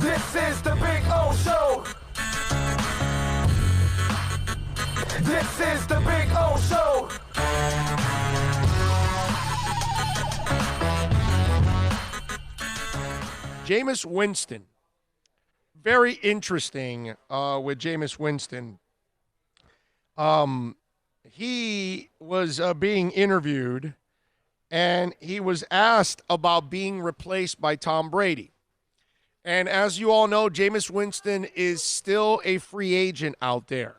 This is the Big O Show. This is the Big O Show. Jameis Winston. Very interesting with Jameis Winston. He was being interviewed, and he was asked about being replaced by Tom Brady. And as you all know, Jameis Winston is still a free agent out there.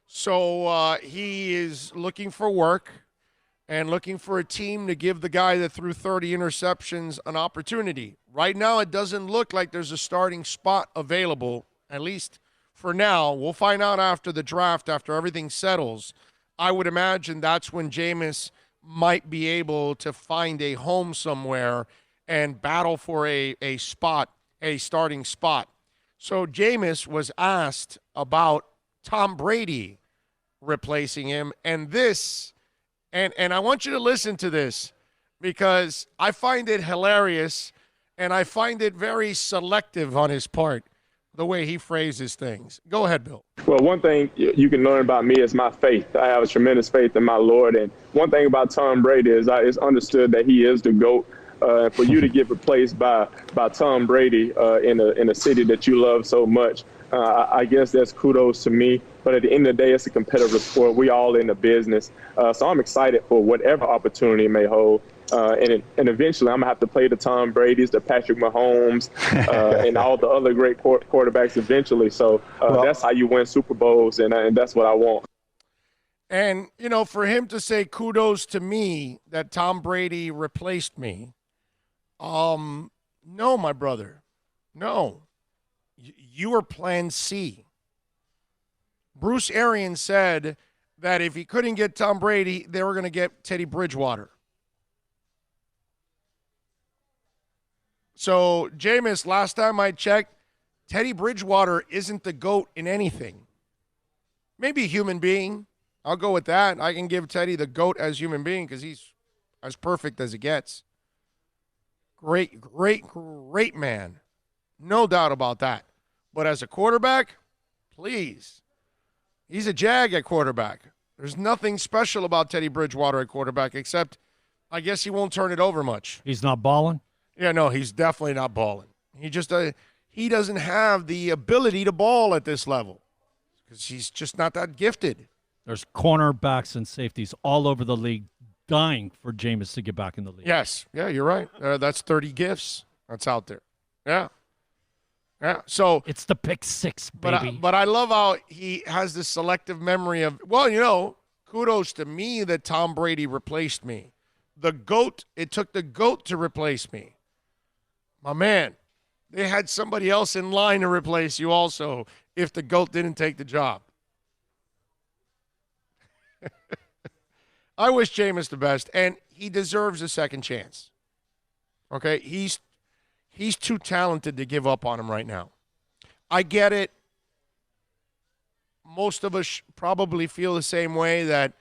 So he is looking for work and looking for a team to give the guy that threw 30 interceptions an opportunity. Right now, it doesn't look like there's a starting spot available, at least for now. We'll find out after the draft, after everything settles. I would imagine that's when Jameis might be able to find a home somewhere and battle for a spot, a starting spot. So Jameis was asked about Tom Brady replacing him, and I want you to listen to this because I find it hilarious and I find it very selective on his part, the way he phrases things. Go ahead, Bill. Well, one thing you can learn about me is my faith. I have a tremendous faith in my Lord. And one thing about Tom Brady is it's understood that he is the GOAT. For you to get replaced by Tom Brady in a city that you love so much, I guess that's kudos to me. But at the end of the day, it's a competitive sport. We all in the business. So I'm excited for whatever opportunity it may hold. And eventually I'm going to have to play the Tom Brady's, the Patrick Mahomes, and all the other great quarterbacks eventually. So that's how you win Super Bowls, and that's what I want. And, you know, for him to say kudos to me that Tom Brady replaced me, no, my brother, no. You were plan C. Bruce Arians said that if he couldn't get Tom Brady, they were going to get Teddy Bridgewater. So, Jameis, last time I checked, Teddy Bridgewater isn't the GOAT in anything. Maybe a human being. I'll go with that. I can give Teddy the GOAT as human being because he's as perfect as it gets. Great, great, great man. No doubt about that. But as a quarterback, please. He's a jag at quarterback. There's nothing special about Teddy Bridgewater at quarterback except I guess he won't turn it over much. He's not balling? Yeah, no, he's definitely not balling. He just he doesn't have the ability to ball at this level because he's just not that gifted. There's cornerbacks and safeties all over the league dying for Jameis to get back in the league. Yes. Yeah, you're right. That's 30 gifts that's out there. Yeah. Yeah. So it's the pick six, baby. But I love how he has this selective memory of, well, you know, kudos to me that Tom Brady replaced me. The GOAT, it took the GOAT to replace me. My man, they had somebody else in line to replace you also if the GOAT didn't take the job. I wish Jameis the best, and he deserves a second chance. Okay? He's too talented to give up on him right now. I get it. Most of us probably feel the same way that,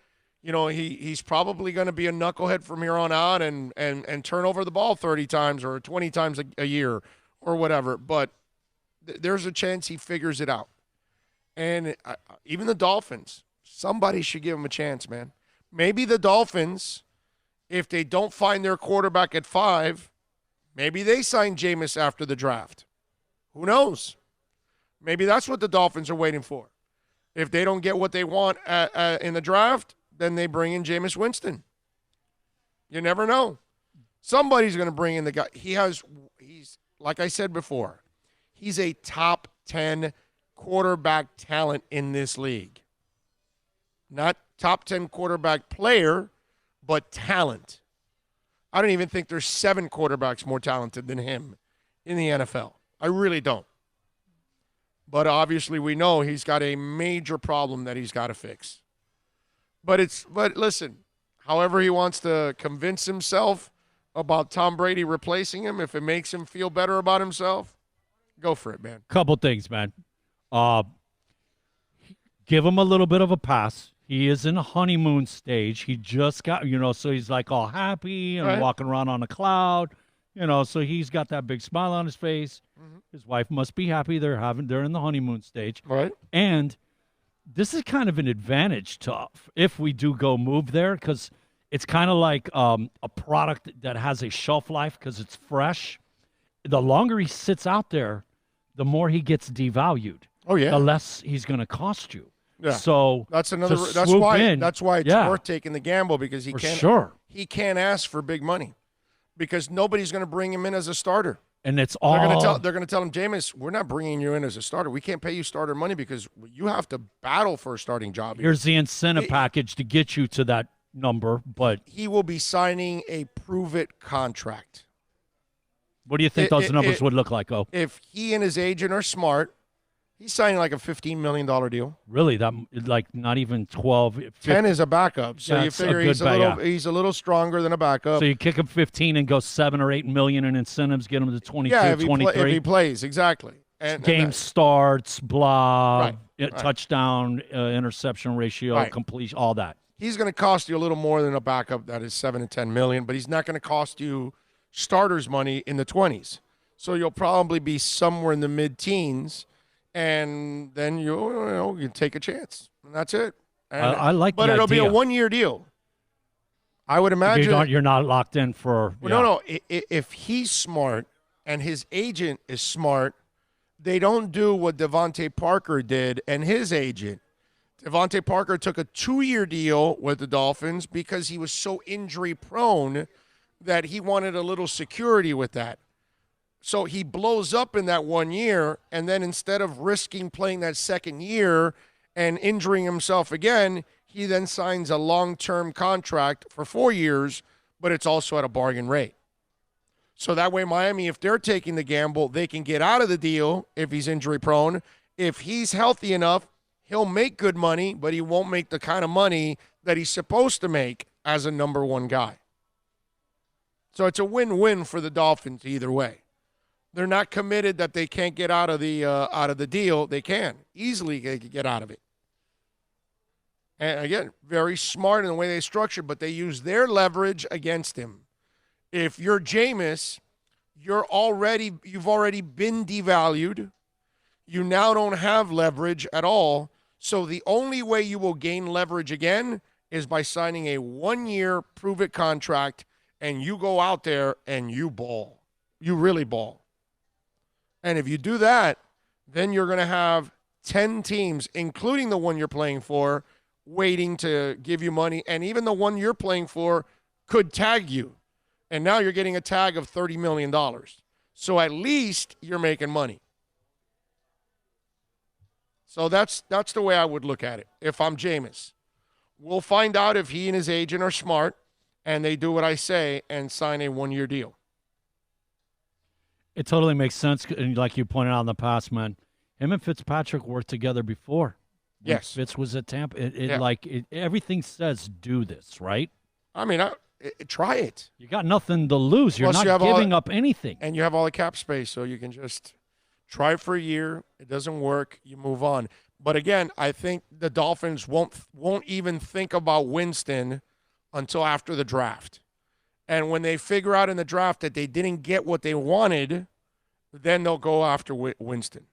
you know, he's probably going to be a knucklehead from here on out and turn over the ball 30 times or 20 times a year or whatever. But there's a chance he figures it out. And even the Dolphins, somebody should give him a chance, man. Maybe the Dolphins, if they don't find their quarterback at 5, maybe they sign Jameis after the draft. Who knows? Maybe that's what the Dolphins are waiting for. If they don't get what they want in the draft, then they bring in Jameis Winston. You never know. Somebody's going to bring in the guy. He's like I said before, he's a top 10 quarterback talent in this league. Not top 10 quarterback player, but talent. I don't even think there's 7 quarterbacks more talented than him in the NFL. I really don't. But obviously we know he's got a major problem that he's got to fix. But listen, however he wants to convince himself about Tom Brady replacing him, if it makes him feel better about himself, go for it, man. Couple things, man. Give him a little bit of a pass. He is in a honeymoon stage. He just got, so he's like all happy and walking around on a cloud. You know, so he's got that big smile on his face. His wife must be happy they're in the honeymoon stage. Right. And this is kind of an advantage to if we do go move there, because it's kind of like a product that has a shelf life because it's fresh. The longer he sits out there, the more he gets devalued. Oh yeah. The less he's going to cost you. Yeah. So that's another. to That's swoop why. in, That's why it's worth taking the gamble, because he can't. Sure. He can't ask for big money, because nobody's going to bring him in as a starter. And it's all They're going to tell him, Jameis, we're not bringing you in as a starter. We can't pay you starter money because you have to battle for a starting job. Here's the incentive package to get you to that number, but he will be signing a prove-it contract. What do you think those numbers would look like, If he and his agent are smart, he's signing like a $15 million deal. Really? That, like, not even 12? 10 is a backup, so you figure he's a little stronger than a backup. So you kick him 15 and go 7 or 8 million in incentives, get him to 22, if 23. If he plays, exactly. Game starts, blah, Right. touchdown, interception ratio, completion, all that. He's going to cost you a little more than a backup that is 7 to 10 million, but he's not going to cost you starters money in the 20s. So you'll probably be somewhere in the mid-teens, and then you take a chance, and that's it. And, I like but the it'll idea. be a one-year deal. I would imagine you're not locked in for. No. If he's smart and his agent is smart, they don't do what Devontae Parker did and his agent. Devontae Parker took a 2-year deal with the Dolphins because he was so injury-prone that he wanted a little security with that. So he blows up in that 1 year, and then instead of risking playing that second year and injuring himself again, he then signs a long-term contract for 4 years, but it's also at a bargain rate. So that way Miami, if they're taking the gamble, they can get out of the deal if he's injury-prone. If he's healthy enough, he'll make good money, but he won't make the kind of money that he's supposed to make as a number one guy. So it's a win-win for the Dolphins either way. They're not committed that they can't get out of the deal. They can easily get out of it. And again, very smart in the way they structure, but they use their leverage against him. If you're Jameis, you've already been devalued. You now don't have leverage at all. So the only way you will gain leverage again is by signing a 1-year prove-it contract, and you go out there and you ball. You really ball. And if you do that, then you're going to have 10 teams, including the one you're playing for, waiting to give you money. And even the one you're playing for could tag you. And now you're getting a tag of $30 million. So at least you're making money. So that's the way I would look at it if I'm Jameis. We'll find out if he and his agent are smart and they do what I say and sign a 1-year deal. It totally makes sense. And like you pointed out in the past, man, him and Fitzpatrick worked together before. Yes. Fitz was at Tampa. Everything says do this, right? I mean, try it. You got nothing to lose. You're not giving up anything. And you have all the cap space, so you can just try it for a year. It doesn't work. You move on. But again, I think the Dolphins won't even think about Winston until after the draft. And when they figure out in the draft that they didn't get what they wanted, then they'll go after Winston.